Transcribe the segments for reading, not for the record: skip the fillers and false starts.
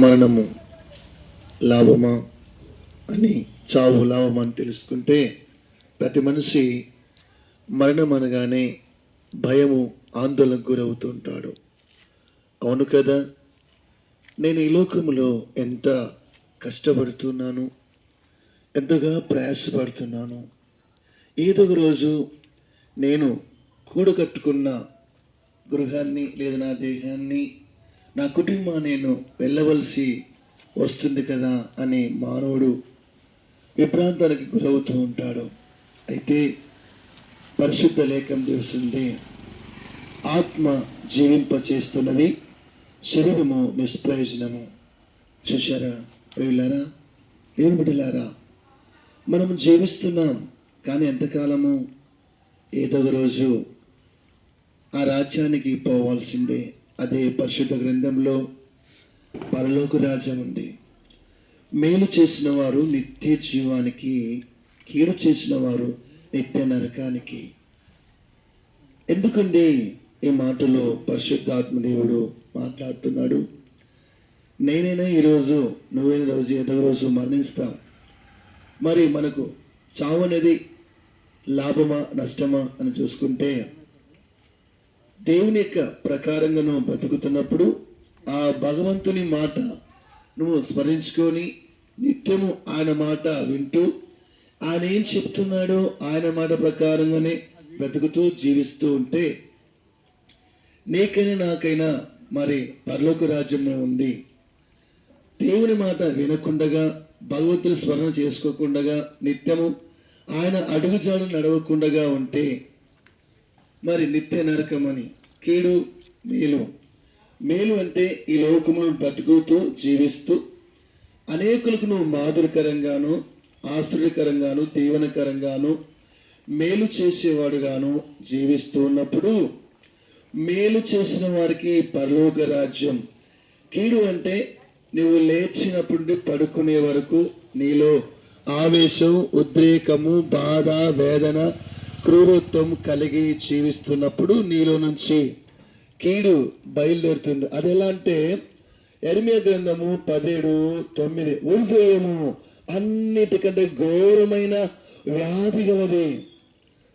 మరణము లాభమా అని, చావు లాభమా అని తెలుసుకుంటే ప్రతి మనిషి మరణం అనగానే భయము ఆందోళనకు గురవుతూ ఉంటాడు. అవును కదా, నేను ఈ లోకములో ఎంత కష్టపడుతున్నాను, ఎంతగా ప్రయాసపడుతున్నాను. ఏదో ఒక రోజు నేను కూడకట్టుకున్న గృహాన్ని లేదా నా దేహాన్ని, నా కుటుంబాన్ని నేను వెళ్ళవలసి వస్తుంది కదా అని మానవుడు విభ్రాంతానికి గురవుతూ ఉంటాడు. అయితే పరిశుద్ధ లేఖనం తెలుస్తుంది, ఆత్మ జీవింపచేస్తున్నది, శరీరము నిష్ప్రయోజనము. చూశారా ప్రియులారా, దేవుని బిడ్డలారా, మనం జీవిస్తున్నాం కానీ ఎంతకాలము? ఏదో ఒక రోజు ఆ రాజ్యానికి పోవాల్సిందే. అదే పరిశుద్ధ గ్రంథంలో పరలోక రాజ్యం ఉంది. మేలు చేసిన వారు నిత్య జీవానికి, కీడు చేసిన వారు నిత్య నరకానికి. ఎందుకండి ఈ మాటలో పరిశుద్ధాత్మదేవుడు మాట్లాడుతున్నాడు? నేనైనా ఈరోజు, నువ్వైనా రోజు ఏదో రోజు మరణిస్తాం. మరి మనకు చావు అనేది లాభమా నష్టమా అని చూసుకుంటే, దేవుని యొక్క ప్రకారంగా నువ్వు బ్రతుకుతున్నప్పుడు ఆ భగవంతుని మాట నువ్వు స్మరించుకొని నిత్యము ఆయన మాట వింటూ ఆయన ఏం చెప్తున్నాడో ఆయన మాట ప్రకారంగానే బ్రతుకుతూ జీవిస్తూ ఉంటే నీకైనా నాకైనా మరి పరలోక రాజ్యము ఉంది. దేవుని మాట వినకుండగా, భగవంతుని స్మరణ చేసుకోకుండగా, నిత్యము ఆయన అడుగుజాడు నడవకుండగా ఉంటే మరి నిత్య నరకమని. కీడు మేలు. మేలు అంటే ఈ లోకమును బ్రతుకుతూ జీవిస్తూ అనేకులకు నువ్వు మాదిరికరంగాను, ఆశ్చర్యకరంగాను, దీవెనకరంగాను, మేలు చేసేవాడుగాను జీవిస్తూ ఉన్నప్పుడు మేలు చేసిన వారికి పరలోక రాజ్యం. కీడు అంటే నువ్వు లేచినప్పుడు పడుకునే వరకు నీలో ఆవేశం, ఉద్రేకము, బాధ, వేదన, క్రూరత్వం కలిగి జీవిస్తున్నప్పుడు నీలో నుంచి కీడు బయలుదేరుతుంది. అది ఎలా అంటే యెరెమీయా గ్రంథము 17:9, ఉదయము అన్నిటికంటే ఘోరమైన వ్యాధి గలది.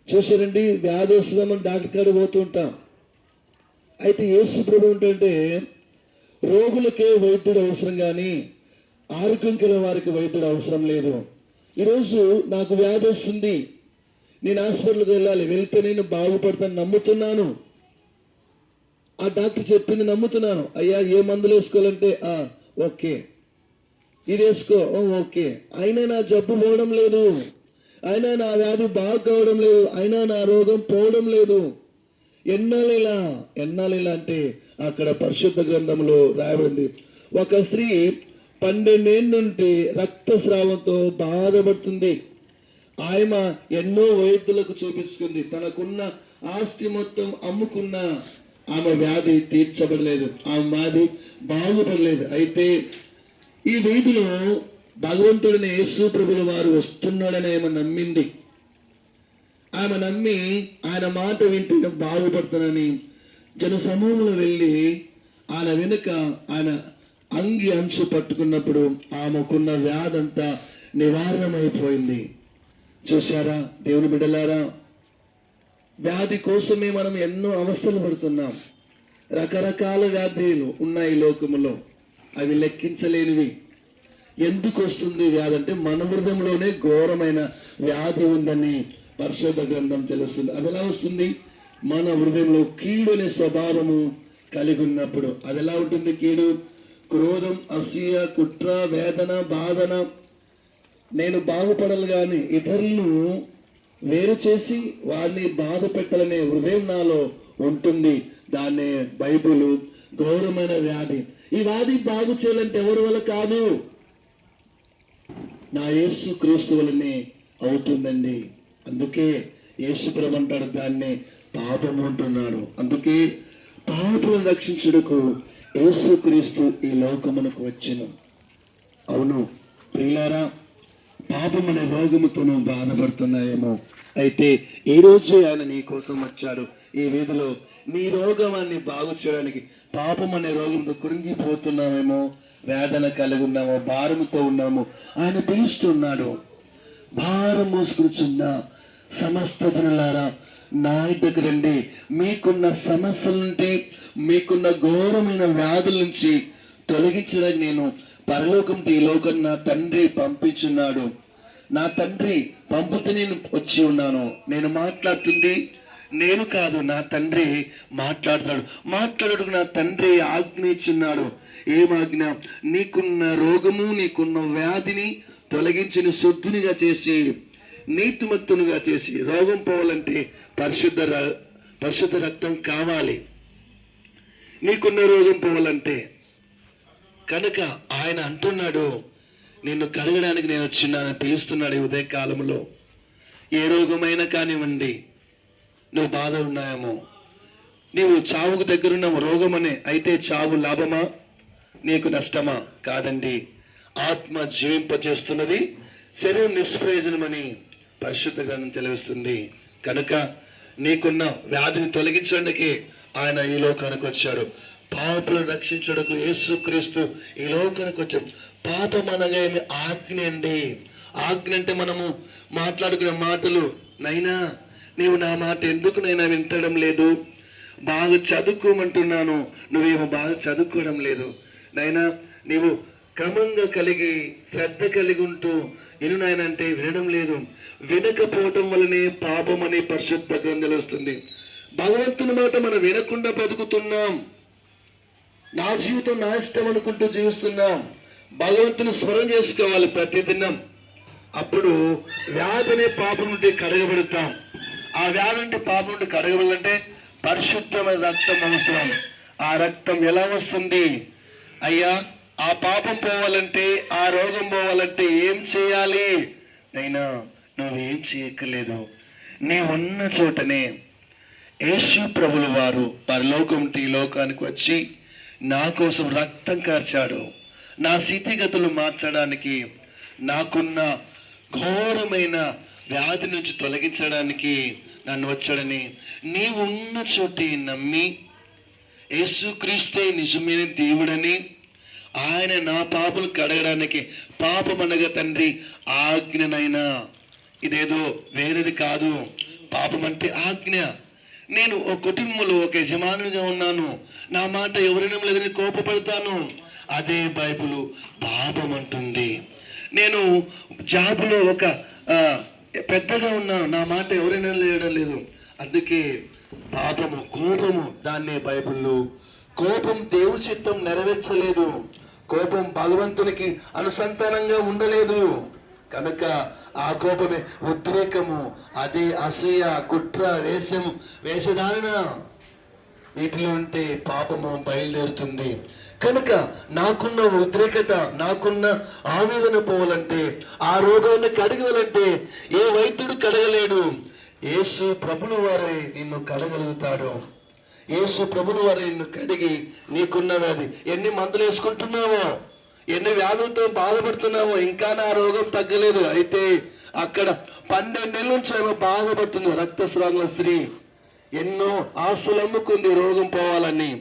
చూసారండి, వ్యాధి వస్తుందని డాక్టర్ కాడ పోతూ ఉంటాం. అయితే యేసు ప్రభు ఏంటంటే రోగులకే వైద్యుడు అవసరం కానీ ఆరోగ్యం కలిగిన వారికి వైద్యుడు అవసరం లేదు. ఈరోజు నాకు వ్యాధి వస్తుంది, నేను హాస్పిటల్కి వెళ్ళాలి, వెళ్తే నేను బాగుపడతాను నమ్ముతున్నాను, ఆ డాక్టర్ చెప్పింది నమ్ముతున్నాను. అయ్యా ఏ మందులు వేసుకోవాలంటే ఓకే, ఇది వేసుకో, ఓకే. అయినా నా జబ్బు పోవడం లేదు, అయినా నా వ్యాధి బాగు కావడం లేదు, అయినా నా రోగం పోవడం లేదు. ఎన్నాళ్ళిలా అంటే అక్కడ పరిశుద్ధ గ్రంథంలో రాయబడింది, ఒక స్త్రీ 12 ఏళ్ళ నుండి రక్తస్రావంతో బాధపడుతుంది. ఆమె ఎన్నో వైద్యులకు చూపించుకుంది, తనకున్న ఆస్తి మొత్తం అమ్ముకున్న ఆమె వ్యాధి తీర్చబడలేదు, ఆమె వ్యాధి బాగుపడలేదు. అయితే ఈ వీధిలో భగవంతుడిని యేసు ప్రభుల వారు వస్తున్నాడని ఆమె నమ్మింది. ఆమె నమ్మి ఆయన మాట వింటుంటే బాగుపడుతానని జన సమూహంలో వెళ్ళి ఆయన వెనుక ఆయన అంగి అంచు పట్టుకున్నప్పుడు ఆమెకున్న వ్యాధి అంతా నివారణమైపోయింది. చూశారా దేవుని బిడ్డలారా, వ్యాధి కోసమే మనం ఎన్నో అవస్థలు పడుతున్నాం. రకరకాల వ్యాధులు ఉన్నాయి లోకములో, అవి లెక్కించలేనివి. ఎందుకు వస్తుంది వ్యాధి అంటే మన హృదయంలోనే ఘోరమైన వ్యాధి ఉందని పరిశుద్ధ గ్రంథం తెలుస్తుంది. అది ఎలా వస్తుంది? మన హృదయంలో కీడు అనే స్వభావము కలిగి ఉన్నప్పుడు. అది ఎలా ఉంటుంది? కీడు, క్రోధం, అసూయ, కుట్ర, వేదన, బాధన. నేను బాగుపడాలి కానీ ఇతరులను వేరు చేసి వారిని బాధ పెట్టాలనే హృదయం నాలో ఉంటుంది. దాన్నే బైబిల్ ఘోరమైన వ్యాధి. ఈ వ్యాధి బాగు చేయాలంటే ఎవరి వల్ల కాదు, నా యేసు క్రీస్తు వల్లనే అవుతుందండి. అందుకే యేసు ప్రభు అంటాడు, దాన్నే పాపము అంటున్నాడు. అందుకే పాపలను రక్షించుటకు యేసు క్రీస్తు ఈ లోకమునకు వచ్చెను. అవును ప్రియులారా, పాపం అనే రోగముతో నువ్వు బాధపడుతున్నాయేమో, అయితే ఈ రోజు ఆయన నీ కోసం వచ్చాడు. ఈ వీధిలో నీ రోగాన్ని బాగు చేయడానికి, పాపం అనే రోగంతో కృంగిపోతున్నావేమో, వేదన కలిగి ఉన్నామో, భారముతో ఉన్నామో ఆయన పిలుస్తున్నాడు. భారం మోసుకున్న సమస్త జనులారా నా దగ్గర రండి, మీకున్న సమస్యల నుండి, మీకున్న ఘోరమైన వ్యాధుల నుంచి తొలగించడానికి నేను పరలోకం ఈ లోకం నా తండ్రి పంపించున్నాడు. నా తండ్రి పంపితే నేను వచ్చి ఉన్నాను. నేను మాట్లాడుతుంది నేను కాదు, నా తండ్రి మాట్లాడుతున్నాడు. మాట్లాడుటకు నా తండ్రి ఆజ్ఞ ఇచ్చున్నాడు. ఏం ఆజ్ఞ? నీకున్న రోగము, నీకున్న వ్యాధిని తొలగించిన శుద్ధినిగా చేసి, నీతిమంతునిగా చేసి. రోగం పోవాలంటే పరిశుద్ధ రక్తం కావాలి. నీకున్న రోగం పోవాలంటే కనుక ఆయన అంటున్నాడు, నిన్ను కడగడానికి నేను వచ్చినాను పిలుస్తున్నాడు. ఈ ఉదయ కాలంలో ఏ రోగమైనా కానివ్వండి, నువ్వు బాధ ఉన్నాయేమో, నీవు చావుకు దగ్గరున్నావు, రోగమనే అయితే చావు లాభమా నీకు నష్టమా? కాదండి, ఆత్మ జీవింపజేస్తున్నది, శరీరం నిష్ప్రయోజనమని పరిశుద్ధ గ్రంథం తెలివిస్తుంది. కనుక నీకున్న వ్యాధిని తొలగించడానికి ఆయన ఈ లోకానికి వచ్చాడు. పాపులను రక్షించడానికి యేసుక్రీస్తు ఈ లోకానికి వచ్చాడు. పాపం అనగా ఏమి? ఆజ్ఞ అండి. ఆజ్ఞ అంటే మనము మాట్లాడుకునే మాటలు. నైనా నీవు నా మాట ఎందుకు నైనా వింటడం లేదు? బాగా చదువుకోమంటున్నాను, నువ్వేమో బాగా చదువుకోవడం లేదు. నైనా నీవు క్రమంగా కలిగి శ్రద్ధ కలిగి ఉంటూ విను నాయన అంటే వినడం లేదు. వినకపోవటం వల్లనే పాపం అనే పరిశుద్ధ గ్రంథాలు వస్తుంది. భగవంతుని మాట మనం వినకుండా బ్రతుకుతున్నాం. నా జీవితం నా ఇష్టం అనుకుంటూ జీవిస్తున్నాం. భగవంతుని స్మరణ చేసుకోవాలి ప్రతిదినం. అప్పుడు వ్యాధి అనే పాపం నుండి కడగబడతాం. ఆ వ్యాధి నుండి పాపం నుండి కడగబడాలంటే పరిశుద్ధమైన రక్తం అవసరం. ఆ రక్తం ఎలా వస్తుంది? అయ్యా, ఆ పాపం పోవాలంటే, ఆ రోగం పోవాలంటే ఏం చేయాలి? అయినా నువ్వేం చేయక్కర్లేదు. నీ ఉన్న చోటనే యేసు ప్రభుల వారు పరలోకం ఈ లోకానికి వచ్చి నా కోసం రక్తం కార్చాడు. నా స్థితిగతులు మార్చడానికి, నాకున్న ఘోరమైన వ్యాధి నుంచి తొలగించడానికి నన్ను వచ్చాడని నీవు ఉన్న చోటే నమ్మి యేసుక్రీస్తే నిజమైన దేవుడని, ఆయన నా పాపలు కడగడానికి, పాపం అనగా తండ్రి ఆజ్ఞనైనా, ఇదేదో వేరేది కాదు. పాపం అంటే ఆజ్ఞ. నేను ఒక కుటుంబంలో ఒక యజమానునిగా ఉన్నాను, నా మాట ఎవరైనా లేదని కోపపడతాను. అదే బైబిల్ పాపం అంటుంది. నేను జాబులో ఒక పెద్దగా ఉన్నాను, నా మాట ఎవరైనా లేయడం లేదు, అందుకే పాపము, కోపము. దాన్నే బైబిల్లో కోపం దేవుని చిత్తం నెరవేర్చలేదు. కోపం భగవంతునికి అనుసంధానంగా ఉండలేదు. కనుక ఆ కోపమే ఉద్రేకము, అదే అసూయ, కుట్ర, వేషధారణ. వీటిలో ఉంటే పాపము బయలుదేరుతుంది. కనుక నాకున్న ఉద్రేకత, నాకున్న ఆవేదన పోవాలంటే, ఆ రోగాన్ని కడగవాలంటే ఏ వైద్యుడు కడగలేడు. యేసు ప్రభువు వారే నిన్ను కడగలుగుతాడు. యేసు ప్రభువు వారే నిన్ను కడిగి నీకున్న వ్యాధి, ఎన్ని మందులు వేసుకుంటున్నావో, ఎన్ని వ్యాధులతో బాధపడుతున్నావో, ఇంకా నా రోగం తగ్గలేదు, అయితే అక్కడ 12 నెలల నుంచి ఆమె బాధపడుతుంది. రక్తస్రావుల స్త్రీ ఎన్నో ఆస్తులు అమ్ముకుంది రోగం పోవాలని.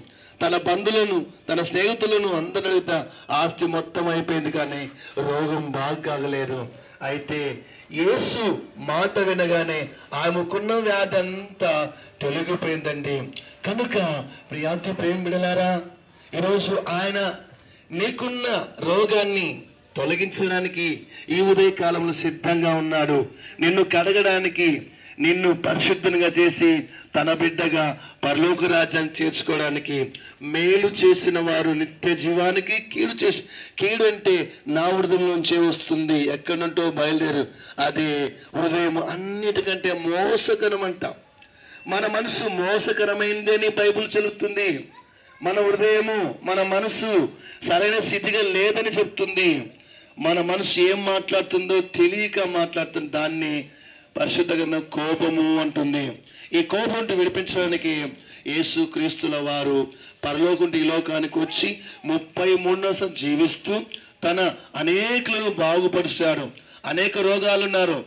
తన బంధువులను, తన స్నేహితులను అందరి అడుగుతా ఆస్తి మొత్తం అయిపోయింది, కానీ రోగం బాగా కాగలేదు. అయితే యేసు మాట వినగానే ఆమెకున్న వ్యాధి అంతా తొలగిపోయిందండి. కనుక ప్రియాంతి ప్రేమ బిడలారా, ఈరోజు ఆయన నీకున్న రోగాన్ని తొలగించడానికి ఈ ఉదయ కాలంలో సిద్ధంగా ఉన్నాడు. నిన్ను కడగడానికి, నిన్ను పరిశుద్ధంగా చేసి తన బిడ్డగా పరలోక రాజ్యాన్ని చేర్చుకోవడానికి. మేలు చేసిన వారు నిత్య జీవానికి, కీడు అంటే నా హృదయం నుంచే వస్తుంది, ఎక్కడి నుంటో బయలుదేరు. అదే హృదయం అన్నిటికంటే మోసకరం అంట. మన మనసు మోసకరమైందని బైబిల్ చెబుతుంది. మన హృదయము, మన మనసు సరైన స్థితిగా లేదని చెప్తుంది. మన మనసు ఏం మాట్లాడుతుందో తెలియక మాట్లాడుతుంది. దాన్ని పరిశుద్ధ గ్రంథం కోపము అంటుంది. ఈ కోపం విడిపించడానికి యేసు క్రీస్తుల వారు పరలోకం ఈ లోకానికి వచ్చి 33 జీవిస్తూ తన అనేకులను బాగుపరిచాడు. అనేక రోగాలు ఉన్నారు,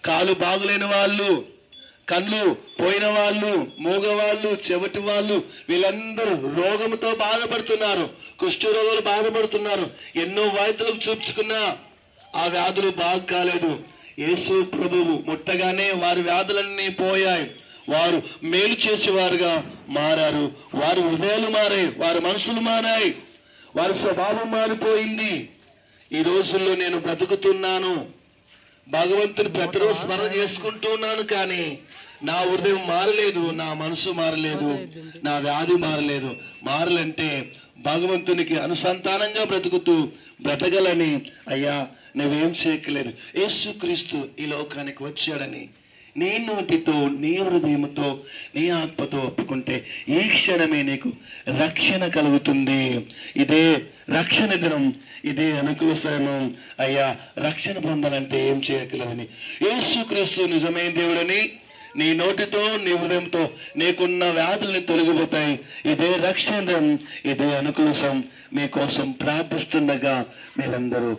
కాలు బాగులేని వాళ్ళు, కళ్ళు పోయిన వాళ్ళు, మూగవాళ్ళు, చెవిటి వాళ్ళు, వీళ్ళందరూ రోగంతో బాధపడుతున్నారు. కుష్ఠరోగులు బాధపడుతున్నారు. ఎన్నో వైద్యులకు చూపించుకున్నా ఆ వ్యాధులు బాగు కాలేదు. యేసు ప్రభువు ముట్టగానే వారి వ్యాధులన్నీ పోయాయి. వారు మేలు చేసేవారుగా మారారు. వారి హృదయాలు మారాయి, వారి మనసులు మారాయి, వారి స్వభావం మారిపోయింది. ఈ రోజుల్లో నేను బ్రతుకుతున్నాను, భగవంతుని ప్రతిరోజు స్మరణ చేసుకుంటున్నాను, కానీ నా హృదయం మారలేదు, నా మనసు మారలేదు, నా వ్యాధి మారలేదు. మారాలంటే భగవంతునికి అనుసంధానంగా బ్రతకగలని అయ్యా నువ్వేం చేయక్కలేదు. యేసుక్రీస్తు ఈ లోకానికి వచ్చాడని నీ నోటితో, నీ హృదయంతో, నీ ఆత్మతో ఒప్పుకుంటే ఈ క్షణమే నీకు రక్షణ కలుగుతుంది. ఇదే రక్షణ దినం, ఇదే అనుకూల సమయం. అయ్యా రక్షణ పొందాలంటే ఏం చేయగలదని, యేసుక్రీస్తు నిజమైన దేవుడని నీ నోటితో, నీ హృదయంతో నీకున్న వ్యాధుల్ని తొలగిపోతాయి. ఇదే రక్షణ దినం, ఇదే అనుకూల సమయం. మీకోసం ప్రార్థిస్తుండగా మీరందరూ